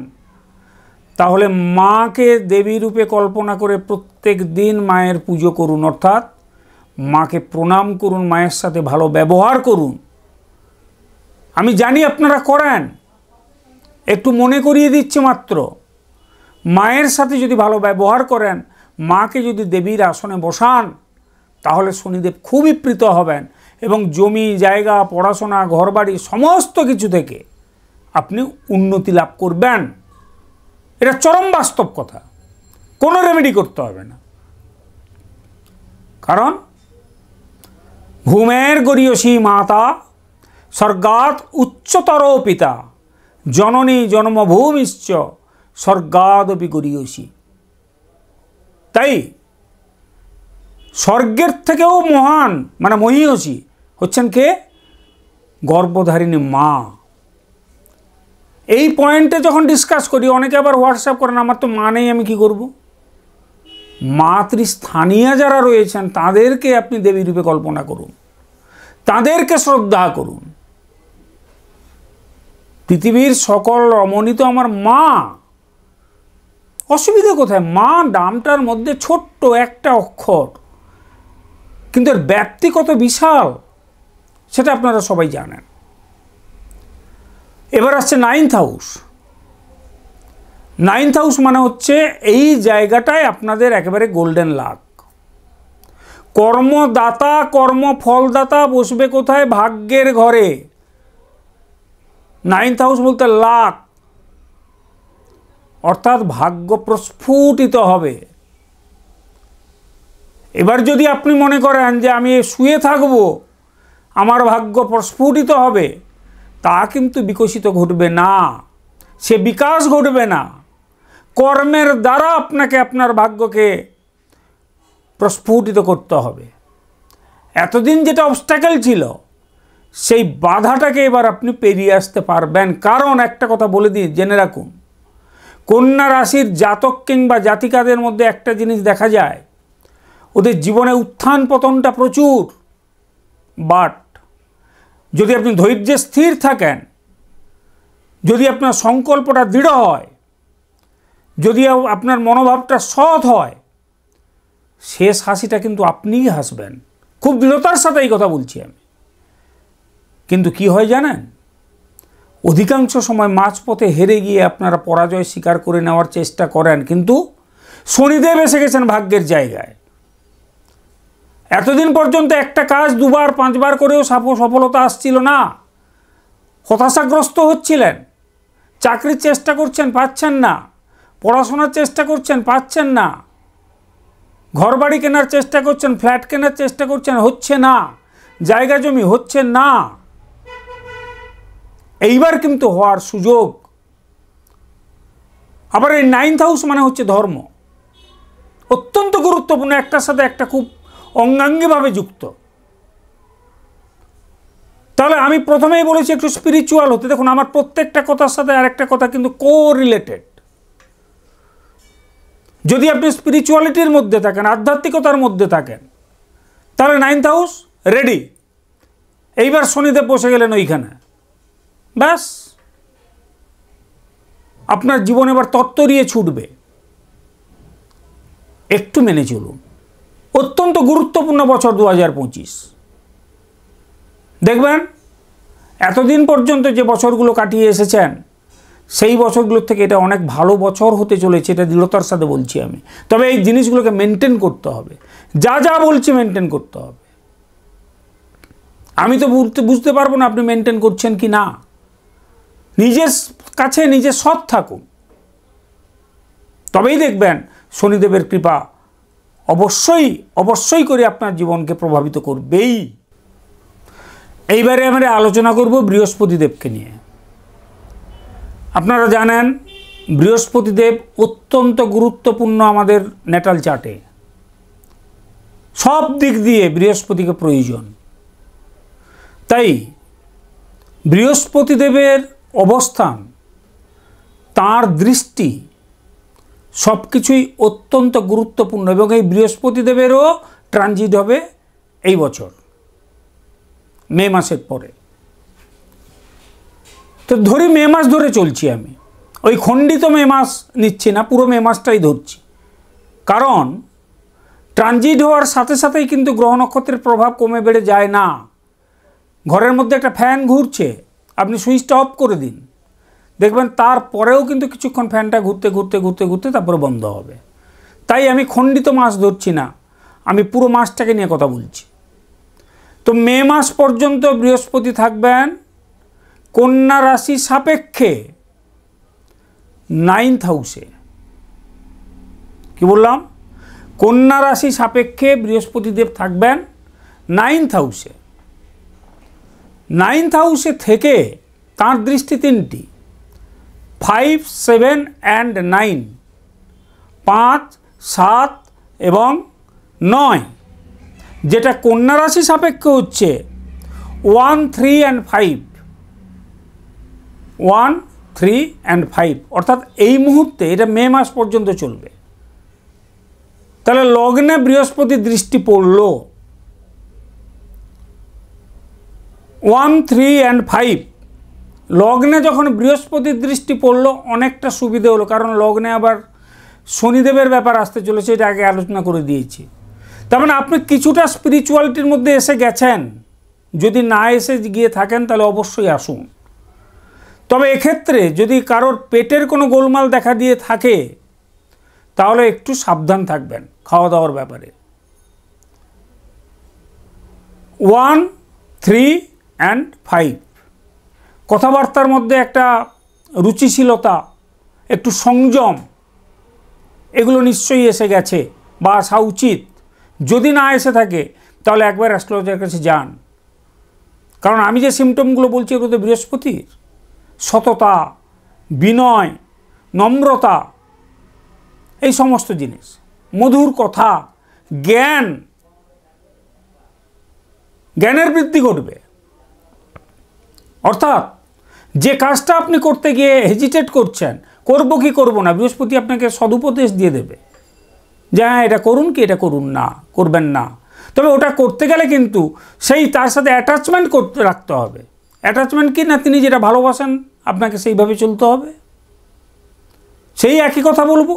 তাহলে মাকে দেবী রূপে কল্পনা করে প্রত্যেক দিন মায়ের পুজো করুন, অর্থাৎ মাকে প্রণাম করুন, মায়ের সাথে ভালো ব্যবহার করুন। আমি জানি আপনারা করেন, একটু মনে করিয়ে দিচ্ছে মাত্র। মায়ের সাথে যদি ভালো ব্যবহার করেন, মাকে যদি দেবীর আসনে বসান, তাহলে শনিদেব খুবই প্রীত হবেন এবং জমি জায়গা, পড়াশোনা, ঘরবাড়ি সমস্ত কিছু থেকে আপনি উন্নতি লাভ করবেন। এটা চরম বাস্তব কথা, কোনো রেমেডি করতে হবে না। কারণ ভূমের গরীয়সী মাতা, স্বর্গাৎ উচ্চতর পিতা, জননী জন্মভূমিশ্চ স্বর্গাদপি গরীয়সী। তাই স্বর্গের থেকেও মহান মানে মহীয়সী হচ্ছেন কে? গর্ভধারিণী মা। এই পয়েন্টে যখন ডিসকাস করি অনেকে আবার হোয়াটসঅ্যাপ করেন, আমার তো মা নেই, আমি কি করব? মাতৃস্থানীয় যারা রয়েছেন তাদেরকে আপনি দেবী রূপে কল্পনা করুন, তাদেরকে শ্রদ্ধা করুন। পৃথিবীর সকল রমণী তো আমার মা, অসুবিধা কোথায়? মা নামটার মধ্যে ছোট্ট একটা অক্ষর, কিন্তু এর ব্যাপ্তি কত বিশাল সেটা আপনারা সবাই জানেন। এবার আসছে 9th হাউস। 9th হাউস মানে হচ্ছে এই জায়গাটায় আপনাদের একেবারে গোল্ডেন লাক। কর্মদাতা কর্মফলদাতা বসবে কোথায়? ভাগ্যের ঘরে। 9th হাউস বলতে লাক, অর্থাৎ ভাগ্য প্রস্ফুটিত হবে। এবার যদি আপনি মনে করেন যে আমি শুয়ে থাকব, আমার ভাগ্য প্রস্ফুটিত হবে, তা কিন্তু বিকশিত ঘটবে না, সে বিকাশ ঘটবে না। কর্মের দ্বারা আপনাকে আপনার ভাগ্যকে প্রস্ফুটিত করতে হবে। এতদিন যেটা অবস্ট্যাকেল ছিল, সেই বাধাটাকে এবার আপনি পেরিয়ে আসতে পারবেন। কারণ একটা কথা বলে দিই, জেনে রাখুন, কন্যা রাশির জাতক কিংবা জাতিকাদের মধ্যে একটা জিনিস দেখা যায়, ওদের জীবনে উত্থান পতনটা প্রচুর। বাট যদি আপনি ধৈর্যে স্থির থাকেন, যদি আপনার সংকল্পটা দৃঢ় হয়, যদি আপনার মনোভাবটা সৎ হয়, শেষ হাসিটা কিন্তু আপনিই হাসবেন। খুব দৃঢ়তার সাথে এই কথা বলছি আমি। কিন্তু কি হয় জানেন, অধিকাংশ সময় মাঝপথে হেরে গিয়ে আপনারা পরাজয় স্বীকার করে নেওয়ার চেষ্টা করেন, কিন্তু শনিদেব এসে গেছেন ভাগ্যের জায়গায়। এতদিন পর্যন্ত একটা কাজ 2বার 5বার করেও সফলতা আসছিল না, হতাশাগ্রস্ত হচ্ছিলেন। চাকরির চেষ্টা করছেন, পাচ্ছেন না। পড়াশোনার চেষ্টা করছেন, পাচ্ছেন না। ঘরবাড়ি কেনার চেষ্টা করছেন, ফ্ল্যাট কেনার চেষ্টা করছেন, হচ্ছে না। জায়গা জমি হচ্ছে না। এইবার কিন্তু হওয়ার সুযোগ। আবার এই 9th হাউস মানে হচ্ছে ধর্ম, অত্যন্ত গুরুত্বপূর্ণ, একটার সাথে একটা খুব অঙ্গাঙ্গিভাবে যুক্ত। তাহলে আমি প্রথমেই বলেছি একটু স্পিরিচুয়াল হতে। দেখুন, আমার প্রত্যেকটা কথার সাথে আরেকটা কথা কিন্তু কোরিলেটেড। যদি আপনি স্পিরিচুয়ালিটির মধ্যে থাকেন, আধ্যাত্মিকতার মধ্যে থাকেন, তাহলে 9th হাউস রেডি। এইবার শনিদেব বসে গেলেন ওইখানে, ব্যাস আপনার জীবন এবার তত্তরিয়ে ছুটবে। একটু মেনে চলুন। অত্যন্ত গুরুত্বপূর্ণ বছর 2025। দেখবেন এতদিন পর্যন্ত যে বছরগুলো কাটিয়ে এসেছেন, সেই বছরগুলোর থেকে এটা অনেক ভালো বছর হতে চলেছে, এটা দৃঢ়তার সাথে বলছি আমি। তবে এই জিনিসগুলোকে মেনটেন করতে হবে, যা যা বলছি মেনটেন করতে হবে। আমি তো বুঝতে পারবো না আপনি মেনটেন করছেন কি না। নিজের কাছে নিজে সৎ থাকুন, তবেই দেখবেন শনিদেবের কৃপা অবশ্যই অবশ্যই করে আপনার জীবনকে প্রভাবিত করবেই। এইবারে আমরা আলোচনা করব বৃহস্পতিদেবকে নিয়ে। আপনারা জানেন বৃহস্পতিদেব অত্যন্ত গুরুত্বপূর্ণ আমাদের ন্যাটাল চার্টে। সব দিক দিয়ে বৃহস্পতিকে প্রয়োজন। তাই বৃহস্পতিদেবের অবস্থান, তার দৃষ্টি, সব কিছুই অত্যন্ত গুরুত্বপূর্ণ। এবং এই বৃহস্পতিদেবেরও ট্রানজিট হবে এই বছর মে মাসের পরে। তো ধরি মে মাস ধরে চলছি আমি, ওই খণ্ডিত মে মাস নিচ্ছি না, পুরো মে মাসটাই ধরছি। কারণ ট্রানজিট হওয়ার সাথে সাথেই কিন্তু গ্রহ নক্ষত্রের প্রভাব কমে বেড়ে যায় না। ঘরের মধ্যে একটা ফ্যান ঘুরছে, আপনি সুইচটা অফ করে দিন, দেখবেন তারপরেও কিন্তু কিছুক্ষণ ফ্যানটা ঘুরতে ঘুরতে ঘুরতে ঘুরতে তারপরে বন্ধ হবে। তাই আমি খণ্ডিত মাস ধরছি না, আমি পুরো মাসটাকে নিয়ে কথা বলছি। তো মে মাস পর্যন্ত বৃহস্পতি থাকবেন কন্যা রাশি সাপেক্ষে 9th হাউসে। কি বললাম? কন্যা রাশি সাপেক্ষে বৃহস্পতিদেব থাকবেন 9th হাউসে। 9th হাউসে থেকে তার দৃষ্টি 3টি, 5, 7 and 9, 5, 7 এবং 9, যেটা কন্যা রাশি সাপেক্ষে হচ্ছে 1, 3 and 5, 1, 3 and 5, অর্থাৎ এই মুহূর্তে এটা মে মাস পর্যন্ত চলবে। তাহলে লগ্নে বৃহস্পতি দৃষ্টি পড়ল 1, 3 and 5, লগ্নে যখন বৃহস্পতির দৃষ্টি পড়ল অনেকটা সুবিধে হলো, কারণ লগ্নে আবার শনিদেবের ব্যাপার আসতে চলেছে, এটা আগে আলোচনা করে দিয়েছি। তার মানে আপনি কিছুটা স্পিরিচুয়ালিটির মধ্যে এসে গেছেন, যদি না এসে গিয়ে থাকেন তাহলে অবশ্যই আসুন। তবে এক্ষেত্রে যদি কারোর পেটের কোনো গোলমাল দেখা দিয়ে থাকে তাহলে একটু সাবধান থাকবেন খাওয়া দাওয়ার ব্যাপারে। 1, 3 and 5, কথাবার্তার মধ্যে একটা রুচিশীলতা, একটু সংযম, এগুলো নিশ্চয়ই এসে গেছে বা আসা উচিত। যদি না এসে থাকে তাহলে একবার অ্যাস্ট্রোলজারের কাছে যান, কারণ আমি যে সিমটমগুলো বলছি এগুলোতে বৃহস্পতির সততা, বিনয়, নম্রতা, এই সমস্ত জিনিস, মধুর কথা, জ্ঞানের বৃদ্ধি ঘটবে। অর্থাৎ যে কাজটা আপনি করতে গিয়ে হেজিটেট করছেন, করব কি করব না, বৃহস্পতি আপনাকে সদুপদেশ দিয়ে দেবে যে হ্যাঁ এটা করুন কি এটা করুন না, করবেন না। তবে ওটা করতে গেলে কিন্তু সেই তার সাথে অ্যাটাচমেন্ট করতে রাখতে হবে। অ্যাটাচমেন্ট কি না, তিনি যেটা ভালোবাসেন আপনাকে সেইভাবে চলতে হবে, সেই একই কথা বলবো,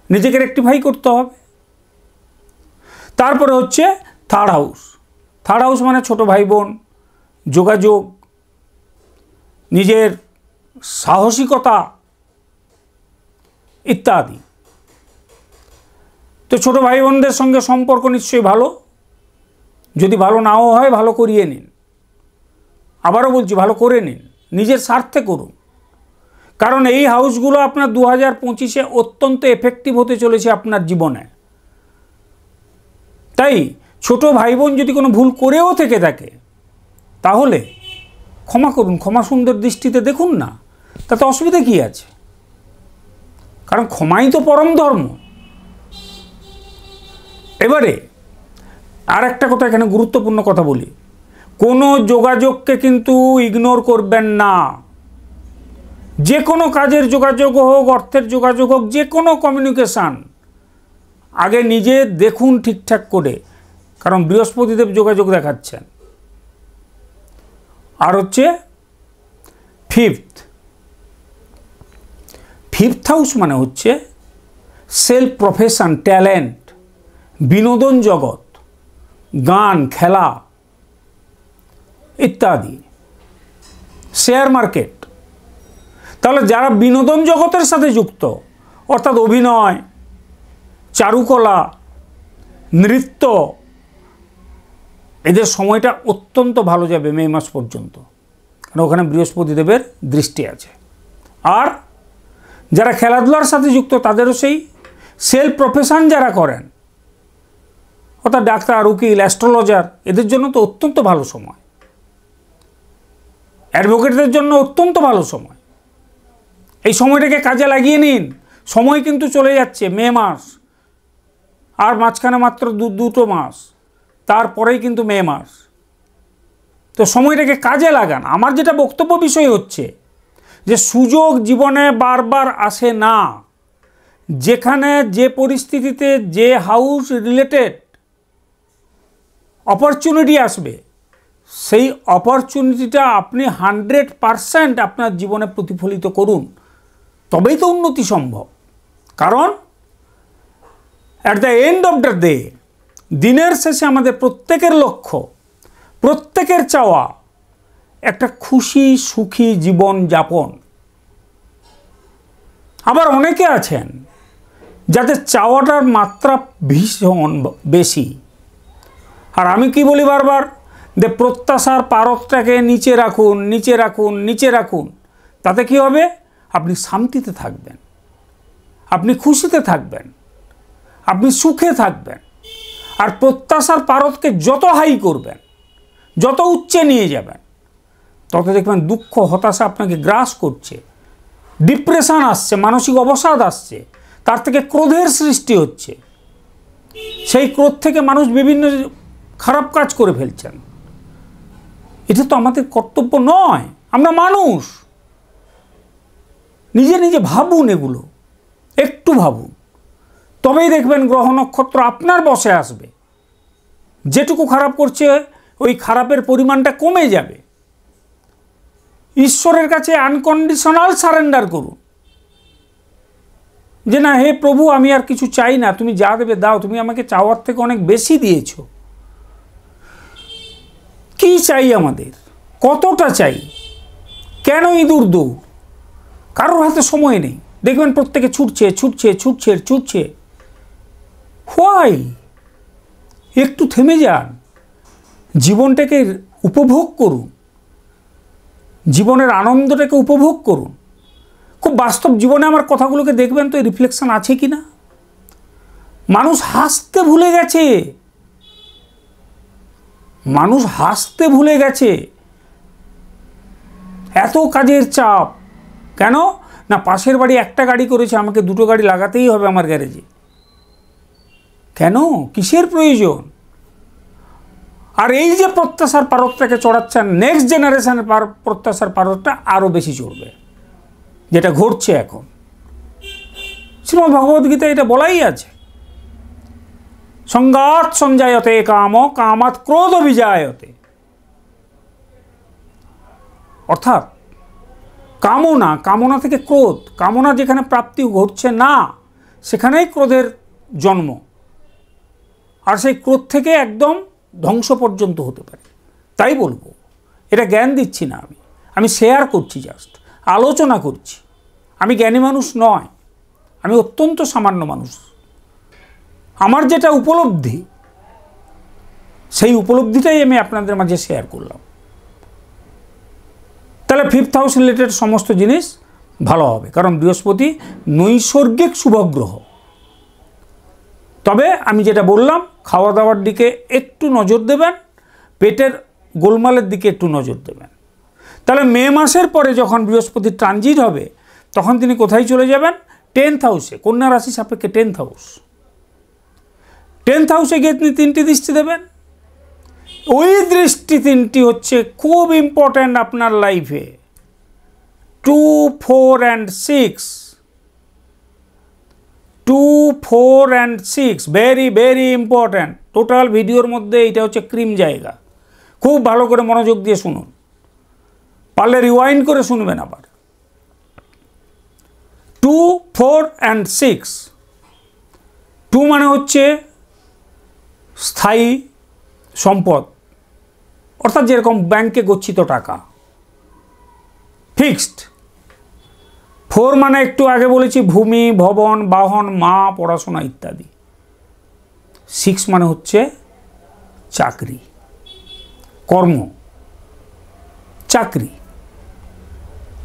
নিজেকে রেকটিফাই করতে হবে। তারপরে হচ্ছে থার্ড হাউস। থার্ড হাউস মানে ছোট ভাই বোন, যোগাযোগ, নিজের সাহসিকতা ইত্যাদি। তো ছোট ভাই বোনদের সঙ্গে সম্পর্ক নিশ্চয়ই ভালো, যদি ভালো নাও হয় ভালো করিয়ে নিন। আবারও বলছি, ভালো করে নিন, নিজের স্বার্থে করুন, কারণ এই হাউসগুলো আপনার 2025-এ অত্যন্ত এফেক্টিভ হতে চলেছে আপনার জীবনে। তাই ছোট ভাই বোন যদি কোনো ভুল করেও থেকে থাকে তাহলে ক্ষমা করুন, ক্ষমা সুন্দর দৃষ্টিতে দেখুন না, তাতে অসুবিধা কী আছে, কারণ ক্ষমাই তো পরম ধর্ম। এবারে আর একটা কথা, এখানে গুরুত্বপূর্ণ কথা বলি, কোনো যোগাযোগকে কিন্তু ইগনোর করবেন না। যে কোনো কাজের যোগাযোগ হোক, অর্থের যোগাযোগ হোক, যে কোনো কমিউনিকেশান আগে নিজে দেখুন ঠিকঠাক করে, কারণ বৃহস্পতিদেব যোগাযোগ দেখাচ্ছেন। আর হচ্ছে ফিফথ হাউস মানে হচ্ছে সেলফ প্রফেশন, ট্যালেন্ট, বিনোদন জগৎ, গান, খেলা ইত্যাদি, শেয়ার মার্কেট। তাহলে যারা বিনোদন জগতের সাথে যুক্ত, অর্থাৎ অভিনয়, চারুকলা, নৃত্য, এদের সময়টা অত্যন্ত ভালো যাবে মে মাস পর্যন্ত, কারণ ওখানে বৃহস্পতিদেবের দৃষ্টি আছে। আর যারা খেলাধুলার সাথে যুক্ত তাদেরও সেই সেলফ প্রফেশন যারা করেন, অর্থাৎ ডাক্তার, উকিল, অ্যাস্ট্রোলজার, এদের জন্য তো অত্যন্ত ভালো সময়। অ্যাডভোকেটদের জন্য অত্যন্ত ভালো সময়। এই সময়টাকে কাজে লাগিয়ে নিন। সময় কিন্তু চলে যাচ্ছে, মে মাস, আর মাঝখানে মাত্র দুটো মাস, তারপরেই কিন্তু মে মাস। তো সময়টাকে কাজে লাগান। আমার যেটা বক্তব্য বিষয় হচ্ছে যে সুযোগ জীবনে বারবার আসে না। যেখানে যে পরিস্থিতিতে যে হাউস রিলেটেড অপরচুনিটি আসবে, সেই অপরচুনিটিটা আপনি 100% আপনার জীবনে প্রতিফলিত করুন, তবেই তো উন্নতি সম্ভব। কারণ at the end of the day, দিনের শেষে আমাদের প্রত্যেকের লক্ষ্য, প্রত্যেকের চাওয়া একটা খুশি সুখী জীবন যাপন। আবার অনেকে আছেন যাদের চাওয়াটার মাত্রা ভীষণ বেশি। আর আমি কি বলি বারবার, যে প্রত্যাশার পারতটাকে নিচে রাখুন, নিচে রাখুন, নিচে রাখুন। তাতে কি হবে? আপনি শান্তিতে থাকবেন, আপনি খুশিতে থাকবেন, আপনি সুখে থাকবেন। আর প্রত্যাশার পারতকে যত হাই করবেন, যত উচ্চে নিয়ে যাবেন, তত দেখবেন দুঃখ, হতাশা আপনাকে গ্রাস করছে, ডিপ্রেশন আসছে, মানসিক অবসাদ আসছে, তার থেকে ক্রোধের সৃষ্টি হচ্ছে। সেই ক্রোধ থেকে মানুষ বিভিন্ন খারাপ কাজ করে ফেলছেন। এটা তো আমাদের কর্তব্য নয়। আমরা মানুষ, নিজে নিজে ভাবুন, এগুলো একটু ভাবুন, তবেই দেখবেন গ্রহ নক্ষত্র আপনার বশে আসবে। যেটুকু খারাপ করছে ওই খারাপের পরিমাণটা কমে যাবে। ঈশ্বরের কাছে আনকন্ডিশনাল সারেন্ডার করুন, যে না হে প্রভু, আমি আর কিছু চাই না, তুমি যা দেবে দাও, তুমি আমাকে চাওয়ার থেকে অনেক বেশি দিয়েছো। কি চাই আমাদের, কতটা চাই, কেন ইঁদুর দৌড়? কারোর হাতে সময় নেই, দেখবেন প্রত্যেকে ছুটছে ছুটছে ছুটছে ছুটছে। হোয়াই? একটু থেমে যান, জীবনটাকে উপভোগ করুন, জীবনের আনন্দটাকে উপভোগ করুন। খুব বাস্তব জীবনে আমার কথাগুলোকে দেখবেন তো রিফ্লেকশন আছে কি না। মানুষ হাসতে ভুলে গেছে, মানুষ হাসতে ভুলে গেছে। এত কাজের চাপ কেন? না পাশের বাড়ি একটা গাড়ি করেছে, আমাকে দুটো গাড়ি লাগাতেই হবে আমার গ্যারেজে। কেন? কিসের প্রয়োজন? আর এই যে প্রত্যাশার পারদটাকে চড়াচ্ছেন, নেক্সট জেনারেশনের প্রত্যাশার পারদটা আরও বেশি চড়বে, যেটা ঘটছে এখন। শ্রীমদ্ ভগবদ্গীতা এটা বলাই আছে, সঙ্গাত সঞ্জায়তে কাম কামাত ক্রোধ বিজায়তে। অর্থাৎ কামনা, কামনা থেকে ক্রোধ, কামনা যেখানে প্রাপ্তি ঘটছে না সেখানেই ক্রোধের জন্ম, আর সেই ক্রোধ থেকে একদম ধ্বংস পর্যন্ত হতে পারে। তাই বলবো, এটা জ্ঞান দিচ্ছি না, আমি শেয়ার করছি, জাস্ট আলোচনা করছি। আমি জ্ঞানী মানুষ নয়, আমি অত্যন্ত সামান্য মানুষ। আমার যেটা উপলব্ধি, সেই উপলব্ধিটাই আমি আপনাদের মাঝে শেয়ার করলাম। তাহলে 5th হাউস রিলেটেড সমস্ত জিনিস ভালো হবে, কারণ বৃহস্পতি নৈসর্গিক শুভগ্রহ। তবে আমি যেটা বললাম, খাওয়া দাওয়ার দিকে একটু নজর দেবেন, পেটের গোলমালের দিকে একটু নজর দেবেন। তাহলে মে মাসের পরে যখন বৃহস্পতি ট্রানজিট হবে, তখন তিনি কোথায় চলে যাবেন? 10th হাউসে, কন্যা রাশি সাপেক্ষে 10th হাউস। 10th হাউসে গিয়ে তিনি 3টি দৃষ্টি দেবেন। ওই দৃষ্টি 3টি হচ্ছে খুব ইম্পর্ট্যান্ট আপনার লাইফে, 2, 4 and 6। 2, 4 and 6 very very important. Total ভিডিওর মধ্যে এটা হচ্ছে ক্রিম জায়গা। খুব ভালো করে মনোযোগ দিয়ে শুনুন, পারলে রিওয়াইন্ড করে শুনবেন আবার। 2, 4 and 6। 2 মানে হচ্ছে স্থায়ী সম্পদ, অর্থাৎ যেরকম ব্যাংকে গচ্ছিত টাকা, ফিক্সড। 4 মানে একটু আগে বলেছি ভূমি, ভবন, বাহন, মা, পড়াশোনা ইত্যাদি। 6 মানে হচ্ছে চাকরি, কর্ম, চাকরি।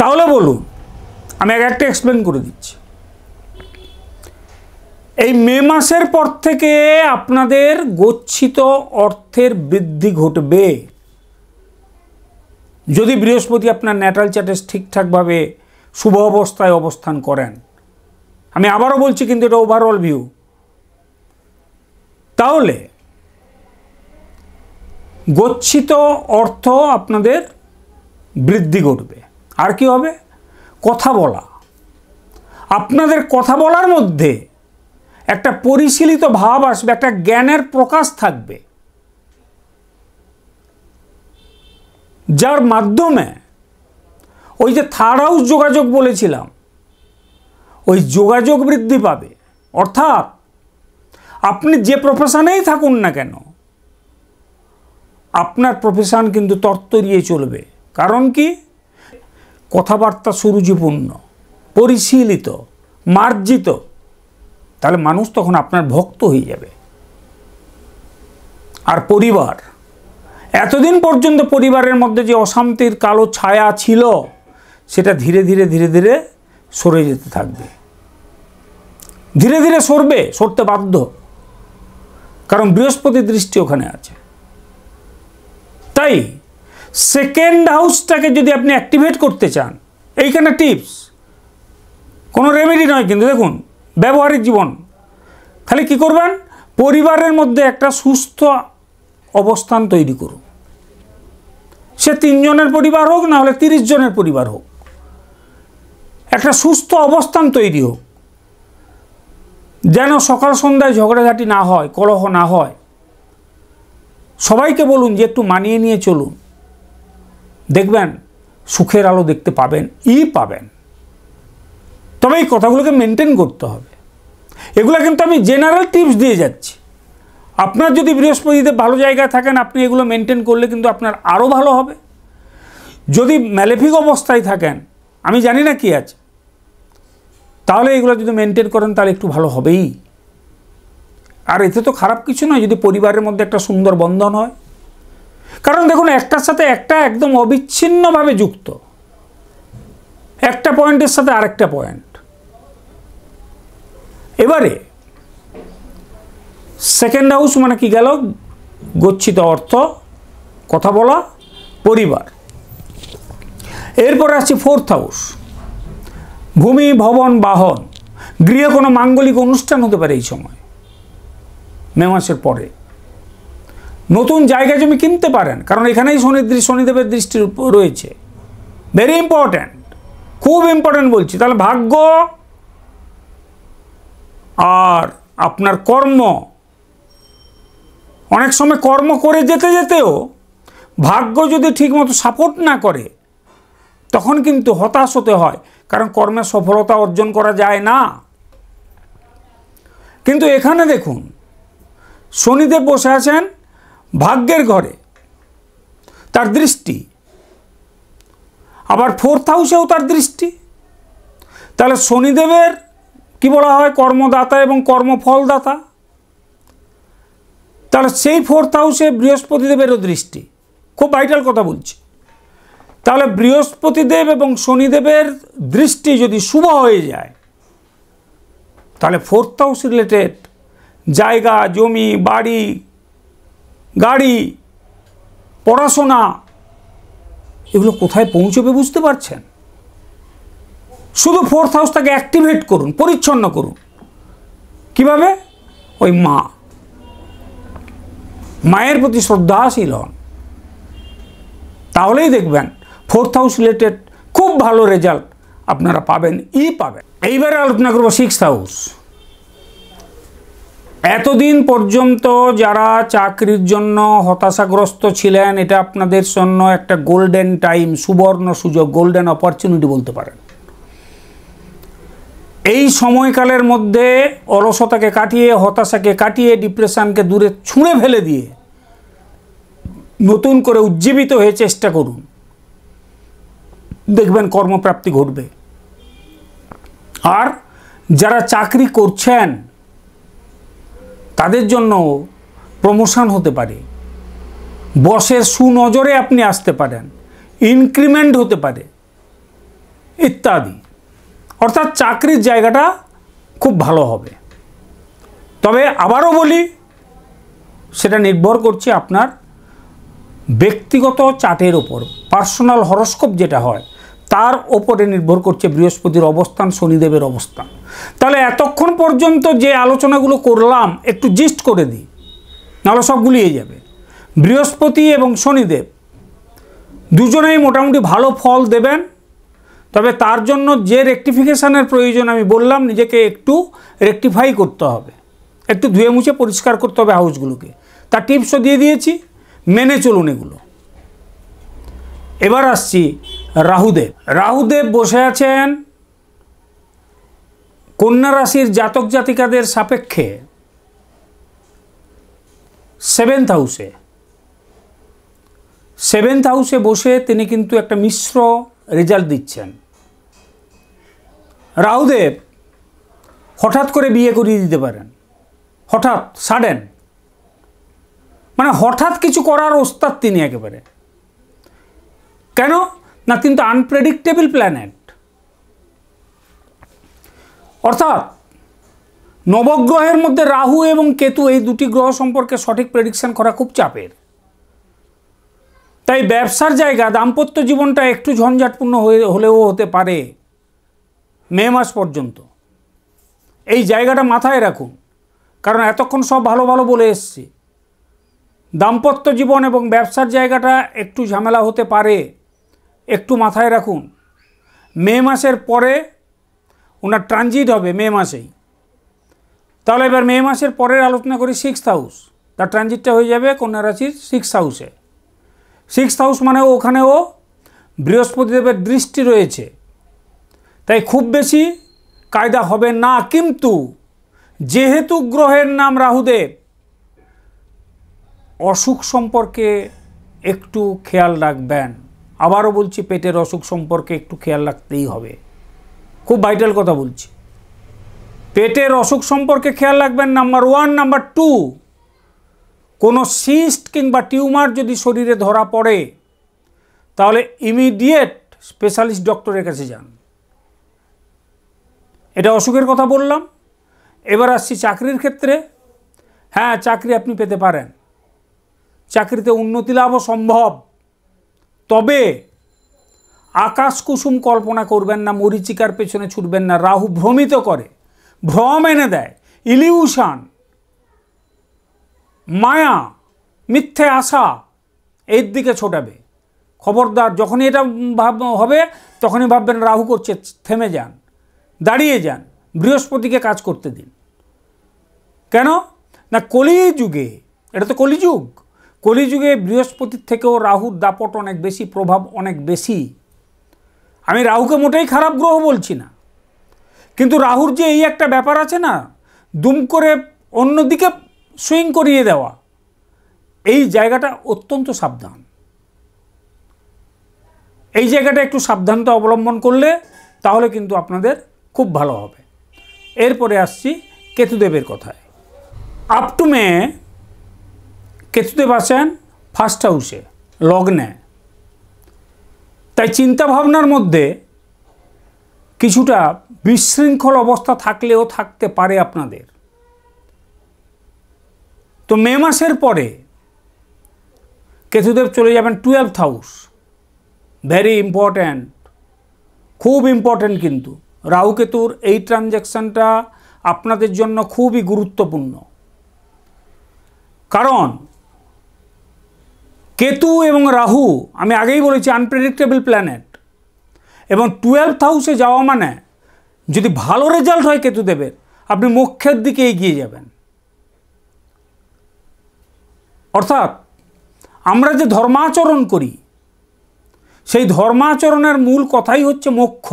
তাহলে বলুন, আমি একটা এক্সপ্লেন করে দিচ্ছি। এই মে মাসের পর থেকে আপনাদের গচ্ছিত অর্থের বৃদ্ধি ঘটবে, যদি বৃহস্পতি আপনার ন্যাটাল চার্টে ঠিকঠাকভাবে শুভ অবস্থায় অবস্থান করেন। আমি আবারও বলছি, কিন্তু এটা ওভারঅল ভিউ। তাহলে গচ্ছিত অর্থ আপনাদের বৃদ্ধি ঘটবে। আর কি হবে? কথা বলা। আপনাদের কথা বলার মধ্যে একটা পরিশীলিত ভাব আসবে, একটা জ্ঞানের প্রকাশ থাকবে, যার মাধ্যমে ওই যে 3rd হাউস যোগাযোগ বলেছিলাম, ওই যোগাযোগ বৃদ্ধি পাবে। অর্থাৎ আপনি যে প্রফেশনেই থাকুন না কেন, আপনার প্রফেশন কিন্তু তরতরিয়ে চলবে। কারণ কি? কথাবার্তা সুরুচিপূর্ণ, পরিশীলিত, মার্জিত। তাহলে মানুষ তখন আপনার ভক্ত হয়ে যাবে। আর পরিবার, এতদিন পর্যন্ত পরিবারের মধ্যে যে অশান্তির কালো ছায়া ছিল, সেটা ধীরে ধীরে ধীরে ধীরে সরে যেতে থাকবে। ধীরে ধীরে সরতে বাধ্য, কারণ বৃহস্পতির দৃষ্টি ওখানে আছে। তাই 2nd হাউসটাকে যদি আপনি অ্যাক্টিভেট করতে চান, এইখানে টিপস, কোনো রেমেডি নয় কিন্তু, দেখুন ব্যবহারিক জীবন। খালি কি করবেন? পরিবারের মধ্যে একটা সুস্থ অবস্থান তৈরি করুন। সে 3 জনের পরিবার হোক, না হলে 30 জনের পরিবার হোক, একটা সুস্থ অবস্থান তৈরি হোক, যেন সকাল সন্ধ্যায় ঝগড়াঝাটি না হয়, কলহ না হয়। সবাইকে বলুন যে একটু মানিয়ে নিয়ে চলুন, দেখবেন সুখের আলো দেখতে পাবেন পাবেন। তবে এই কথাগুলোকে মেনটেন করতে হবে। এগুলো কিন্তু আমি জেনারেল টিপস দিয়ে যাচ্ছি। আপনার যদি বৃহস্পতিতে ভালো জায়গায় থাকেন, আপনি এগুলো মেনটেন করলে কিন্তু আপনার আরও ভালো হবে। যদি ম্যালেফিক অবস্থায় থাকেন, আমি জানি না কি আছে, তাহলে এগুলো যদি মেনটেন করেন তাহলে একটু ভালো হবেই। আর এতে তো খারাপ কিছু নয় যদি পরিবারের মধ্যে একটা সুন্দর বন্ধন হয়। কারণ দেখুন, একটার সাথে একটা একদম অবিচ্ছিন্নভাবে যুক্ত, একটা পয়েন্টের সাথে আরেকটা পয়েন্ট। এবারে সেকেন্ড হাউস মানে কি গেল? গচ্ছিত অর্থ, কথা বলা, পরিবার। এরপরে আসছে ফোর্থ হাউস, ভূমি, ভবন, বাহন, গৃহে কোনো মাঙ্গলিক অনুষ্ঠান হতে পারে এই সময়, মে মাসের পরে। নতুন জায়গা জমি কিনতে পারেন, কারণ এখানেই শনিদেবের দৃষ্টি রয়েছে। ভেরি ইম্পর্ট্যান্ট, খুব ইম্পর্ট্যান্ট বলছি। তাহলে ভাগ্য আর আপনার কর্ম, অনেক সময় কর্ম করে যেতে যেতেও ভাগ্য যদি ঠিকমতো সাপোর্ট না করে, তখন কিন্তু হতাশ হতে হয়, কারণ কর্মে সফলতা অর্জন করা যায় না। কিন্তু এখানে দেখুন, শনিদেব বসে আছেন ভাগ্যের ঘরে, তার দৃষ্টি, আবার ফোর্থ হাউসেও তার দৃষ্টি। তাহলে শনিদেবের কি বলা হয়? কর্মদাতা এবং কর্মফলদাতা। তাহলে সেই ফোর্থ হাউসে বৃহস্পতিদেবেরও দৃষ্টি, খুব ভাইটাল কথা বলছি। তাহলে বৃহস্পতিদেব এবং শনিদেবের দৃষ্টি যদি শুভ হয়ে যায়, তাহলে ফোর্থ হাউস রিলেটেড জায়গা জমি, বাড়ি, গাড়ি, পড়াশোনা, এগুলো কোথায় পৌঁছবে বুঝতে পারছেন? শুধু ফোর্থ হাউসটাকে অ্যাক্টিভেট করুন, পরিচ্ছন্ন করুন। কিভাবে? ওই মায়ের প্রতি শ্রদ্ধাশীল হন, তাহলেই দেখবেন ফোর্থ হাউস রিলেটেড খুব ভালো রেজাল্ট আপনারা পাবেন। এইবারে আলোচনা করব সিক্সথ হাউস। এতদিন পর্যন্ত যারা চাকরির জন্য হতাশাগ্রস্ত ছিলেন, এটা আপনাদের জন্য একটা গোল্ডেন টাইম, সুবর্ণ সুযোগ, গোল্ডেন অপরচুনিটি বলতে পারেন। এই সময়কালের মধ্যে অলসতাকে কাটিয়ে, হতাশাকে কাটিয়ে, ডিপ্রেশনকে দূরে ছুঁড়ে ফেলে দিয়ে নতুন করে উজ্জীবিত হয়ে চেষ্টা করুন, দেখবেন কর্মপ্রাপ্তি ঘটবে। আর যারা চাকরি করছেন তাদের জন্য প্রমোশন হতে পারে, বসের সুনজরে আপনি আসতে পারেন, ইনক্রিমেন্ট হতে পারে ইত্যাদি। অর্থাৎ চাকরির জায়গাটা খুব ভালো হবে। তবে আবারও বলি, সেটা নির্ভর করছে আপনার ব্যক্তিগত চার্টের ওপর, পার্সোনাল হরোস্কোপ যেটা হয় তার ওপরে নির্ভর করছে বৃহস্পতির অবস্থান, শনিদেবের অবস্থান। তাহলে এতক্ষণ পর্যন্ত যে আলোচনাগুলো করলাম একটু জিস্ট করে দিই, নাহলে সব গুলিয়ে যাবে। বৃহস্পতি এবং শনিদেব দুজনেই মোটামুটি ভালো ফল দেবেন, তবে তার জন্য যে রেকটিফিকেশানের প্রয়োজন আমি বললাম, নিজেকে একটু রেকটিফাই করতে হবে, একটু ধুয়ে মুছে পরিষ্কার করতে হবে হাউসগুলোকে। তার টিপসও দিয়ে দিয়েছি, মেনে চলুন এগুলো। এবার আসছি রাহুদেব। রাহুদেব বসে আছেন কন্যা রাশির জাতক জাতিকাদের সাপেক্ষে সেভেন্থ হাউসে। সেভেন্থ হাউসে বসে তিনি কিন্তু একটা মিশ্র রেজাল্ট দিচ্ছেন। রাহুদেব হঠাৎ করে বিয়ে করিয়ে দিতে পারেন, হঠাৎ, সাডেন, মানে হঠাৎ কিছু করার ওস্তাদ তিনি একেবারে। কেন না, কিন্তু আনপ্রেডিক্টেবল প্ল্যানেট। অর্থাৎ নবগ্রহের মধ্যে রাহু এবং কেতু, এই দুটি গ্রহ সম্পর্কে সঠিক প্রেডিকশন করা খুব চাপের। তাই ব্যবসার জায়গা, দাম্পত্য জীবনটা একটু ঝঞ্ঝাটপূর্ণ হলেও হতে পারে মে মাস পর্যন্ত। এই জায়গাটা মাথায় রাখুন, কারণ এতক্ষণ সব ভালো ভালো বলে এসছি। দাম্পত্য জীবন এবং ব্যবসার জায়গাটা একটু ঝামেলা হতে পারে, একটু মাথায় রাখুন। মে মাসের পরে ওনার ট্রানজিট হবে মে মাসেই। তাহলে এবার মে মাসের পরের আলোচনা করি 6th হাউস। তার ট্রানজিটটা হয়ে যাবে কন্যা রাশির 6th হাউসে। 6th হাউস মানে ওখানেও বৃহস্পতিদেবের দৃষ্টি রয়েছে, তাই খুব বেশি কায়দা হবে না। কিন্তু যেহেতু গ্রহের নাম রাহুদেব, অসুখ সম্পর্কে একটু খেয়াল রাখবেন। আবারও বলছি, পেটের অসুখ সম্পর্কে একটু খেয়াল রাখতেই হবে। খুব ভাইটাল কথা বলছি, পেটের অসুখ সম্পর্কে খেয়াল রাখবেন নাম্বার 1। নাম্বার 2, কোনো সিস্ট কিংবা টিউমার যদি শরীরে ধরা পড়ে তাহলে ইমিডিয়েট স্পেশালিস্ট ডক্টরের কাছে যান। এটা অসুখের কথা বললাম। এবার আসছি চাকরির ক্ষেত্রে। হ্যাঁ, চাকরি আপনি পেতে পারেন, চাকরিতে উন্নতি লাভও সম্ভব। তবে আকাশ কুসুম কল্পনা করবেন না, মরীচিকার পেছনে ছুটবেন না। রাহু ভ্রমিত করে, ভ্রম এনে দেয়, ইলিউশন, মায়া, মিথ্যে আশা, এর দিকে ছোটাবে। খবরদার, যখনই এটা হবে তখনই ভাববেন রাহু করছে, থেমে যান, দাঁড়িয়ে যান, বৃহস্পতিকে কাজ করতে দিন। কেন না, কলিযুগে, এটা তো কলিযুগ, কলিযুগে বৃহস্পতির থেকেও রাহুর দাপট অনেক বেশি, প্রভাব অনেক বেশি। আমি রাহুকে মোটেই খারাপ গ্রহ বলছি না, কিন্তু রাহুর যে এই একটা ব্যাপার আছে না, দুম করে অন্যদিকে সুইং করিয়ে দেওয়া, এই জায়গাটা অত্যন্ত সাবধান। এই জায়গাটা একটু সাবধানতা অবলম্বন করলে তাহলে কিন্তু আপনাদের খুব ভালো হবে। এরপরে আসছি কেতুদেবের কথায়। আপ টু মে কেতুদেব আসেন 1st হাউসে, লগ্নে। তাই চিন্তাভাবনার মধ্যে কিছুটা বিশৃঙ্খল অবস্থা থাকলেও থাকতে পারে আপনাদের। তো মে মাসের পরে কেতুদেব চলে যাবেন 12th হাউস। ভেরি ইম্পর্ট্যান্ট, খুব ইম্পর্ট্যান্ট। কিন্তু রাহু কেতুর এই ট্রানজ্যাকশানটা আপনাদের জন্য খুবই গুরুত্বপূর্ণ। কারণ কেতু এবং রাহু, আমি আগেই বলেছি, আনপ্রেডিক্টেবল প্ল্যানেট। এবং 12th হাউসে যাওয়া মানে যদি ভালো রেজাল্ট হয় কেতুদেবের, আপনি মোক্ষের দিকে এগিয়ে যাবেন। অর্থাৎ আমরা যে ধর্মাচরণ করি, সেই ধর্মাচরণের মূল কথাই হচ্ছে মোক্ষ।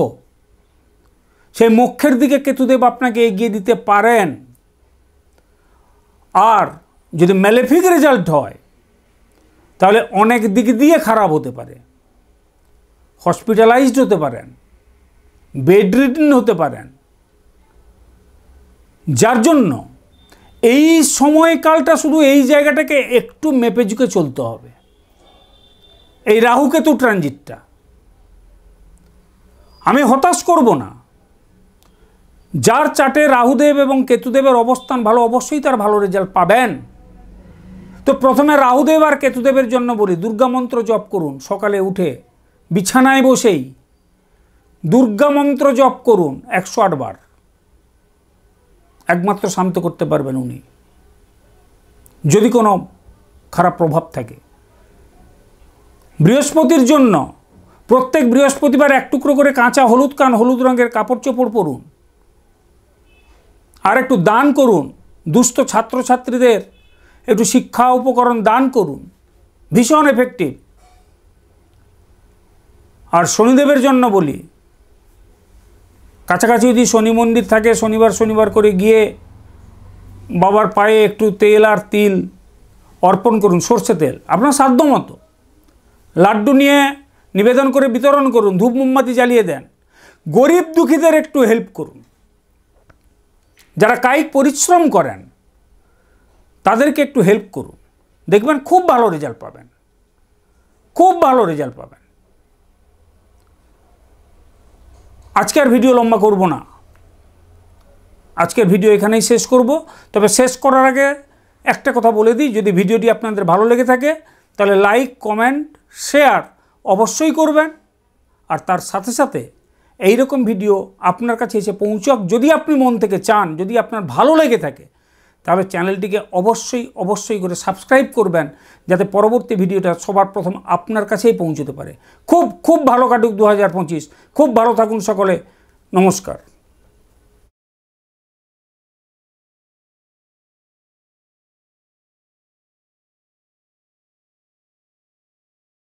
সেই মোক্ষের দিকে কেতুদেব আপনাকে এগিয়ে দিতে পারেন। আর যদি ম্যালেফিক রেজাল্ট হয় তাহলে অনেক দিক দিয়ে খারাপ হতে পারে। হসপিটালাইজড হতে পারেন, বেড রিডেন হতে পারেন। যার জন্য এই সময়কালটা শুধু এই জায়গাটাকে একটু মেপে ঝুঁকে চলতে হবে। এই রাহু কেতু ট্রানজিটটা আমি হতাশ করব না। যার চার্টে রাহুদেব এবং কেতুদেবের অবস্থান ভালো, অবশ্যই তার ভালো রেজাল্ট পাবেন। তো প্রথমে রাহুদেব আর কেতুদেবের জন্য বলি, দুর্গা মন্ত্র জপ করুন। সকালে উঠে বিছানায় বসেই দুর্গা মন্ত্র জপ করুন 108 বার। একমাত্র শান্ত করতে পারবেন উনি, যদি কোনো খারাপ প্রভাব থাকে। বৃহস্পতির জন্য প্রত্যেক বৃহস্পতিবার 1 টুকরো করে কাঁচা হলুদ হলুদ রঙের কাপড় চোপড় পরুন। আর একটু দান করুন, দুস্থ ছাত্রছাত্রীদের একটু শিক্ষা উপকরণ দান করুন, ভীষণ এফেক্টিভ। আর শনিদেবের জন্য বলি, কাছাকাছি যদি শনি মন্দির থাকে, শনিবার করে গিয়ে বাবার পায়ে একটু তেল আর তিল অর্পণ করুন, সর্ষে তেল, আপনার সাধ্য মতো। লাড্ডু নিয়ে নিবেদন করে বিতরণ করুন, ধূপ মোমবাতি জ্বালিয়ে দেন। গরিব দুঃখীদের একটু হেল্প করুন। যারা কায়িক পরিশ্রম করেন তাদেরকে একটু হেল্প করুন, দেখবেন খুব ভালো রেজাল্ট পাবেন, খুব ভালো রেজাল্ট পাবেন। আজকের ভিডিও লম্বা করব না, আজকের ভিডিও এখানেই শেষ করব। তবে শেষ করার আগে একটা কথা বলে দিই, যদি ভিডিওটি আপনাদের ভালো লেগে থাকে তাহলে লাইক, কমেন্ট, শেয়ার অবশ্যই করবেন। আর তার সাথে সাথে এই রকম ভিডিও আপনার কাছে এসে পৌঁছক যদি আপনি মন থেকে চান, যদি আপনার ভালো লেগে থাকে, তাহলে চ্যানেলটিকে অবশ্যই করে সাবস্ক্রাইব করবেন, যাতে পরবর্তী ভিডিওটা সবার প্রথম আপনার কাছেই পৌঁছতে পারে। খুব ভালো কাটুক 2025, খুব ভালো থাকুন সকলে। নমস্কার।